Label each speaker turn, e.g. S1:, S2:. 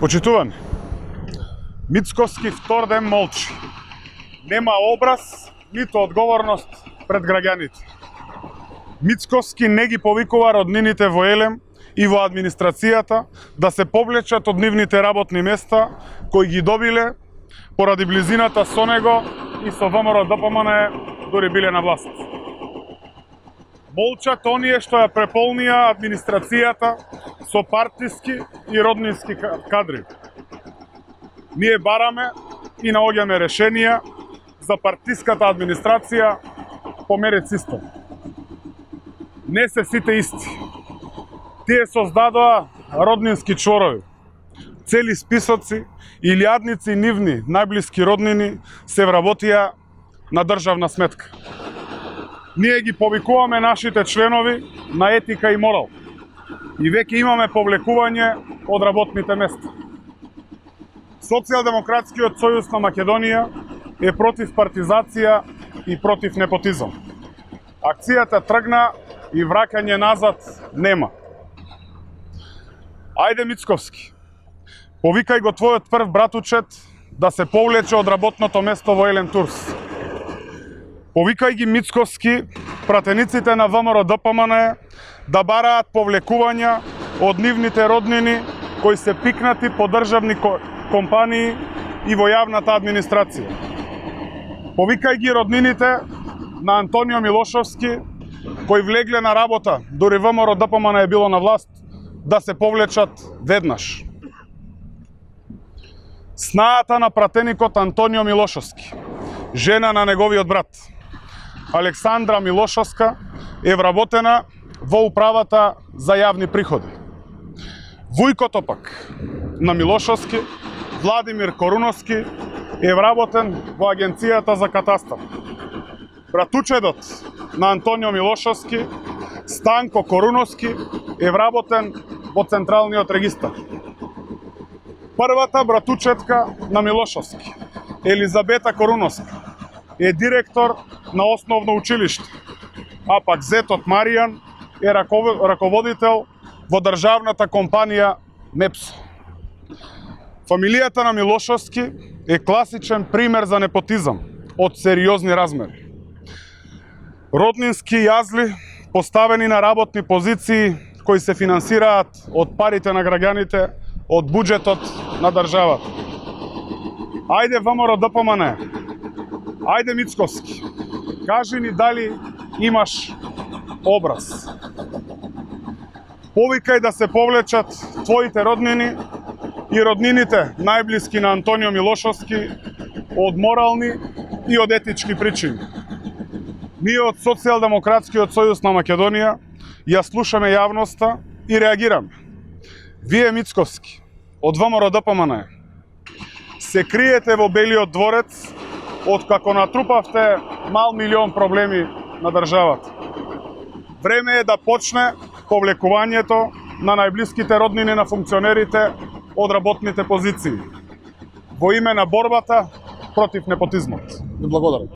S1: Почитувани, Мицковски втор ден молчи. Нема образ, ниту одговорност пред граѓаните. Мицковски не ги повикува роднините во Елем и во администрацијата да се повлечат од нивните работни места кои ги добиле поради близината со него и со ВМРО ДПМН дори биле на власт. Молчат оние што ја преполнија администрацијата со партиски и роднински кадри. Ние бараме и наоѓаме решенија за партиската администрација по мерит систем. Не се сите исти. Тие создадоа роднински чворови. Цели списоци, илјадници нивни најблиски роднини се вработија на државна сметка. Ние ги повикуваме нашите членови на етика и морал. И веќе имаме повлекување од работните места. Социјалдемократскиот сојуз на Македонија е против партизација и против непотизам. Акцијата тргна и враќање назад нема. Ајде Мицковски, повикај го твојот прв братучет да се повлече од работното место во Елем Турс. Повикај ги Мицковски, пратениците на ВМРО ДПМН да бараат повлекувања од нивните роднини кои се пикнати по државни компании и во јавната администрација. Повикај ги роднините на Антонио Милошовски, кои влегле на работа, дури ВМРО ДПМН е било на власт, да се повлечат веднаш. Снаата на пратеникот Антонио Милошовски, жена на неговиот брат, Александра Милошовска, е вработена во управата за јавни приходи. Вујкото пак на Милошовски, Владимир Коруновски, е вработен во Агенцијата за катастар. Братучедот на Антонио Милошовски, Станко Коруновски, е вработен во Централниот регистар. Првата братучетка на Милошовски, Елизабета Коруновска, е директор на основно училиште, а пак зетот Маријан е раководител во државната компанија МЕПСО. Фамилијата на Милошовски е класичен пример за непотизам од сериозни размери. Роднински јазли поставени на работни позиции кои се финансираат од парите на граѓаните, од буџетот на државата. Ајде ВМРО ДПМН, ајде Мицковски, кажи ни дали имаш образ. Повикај да се повлечат твоите роднини и роднините најблиски на Антонио Милошовски од морални и од етички причини. Ние од Социјалдемократскиот сојуз на Македонија ја слушаме јавноста и реагираме. Вие, Мицковски, од ВМРО ДПМН, се криете во Белиот дворец откако натрупавте мал милион проблеми на државата. Време е да почне повлекувањето на најблиските роднини на функционерите од работните позиции во име на борбата против непотизмот. Ви благодарам.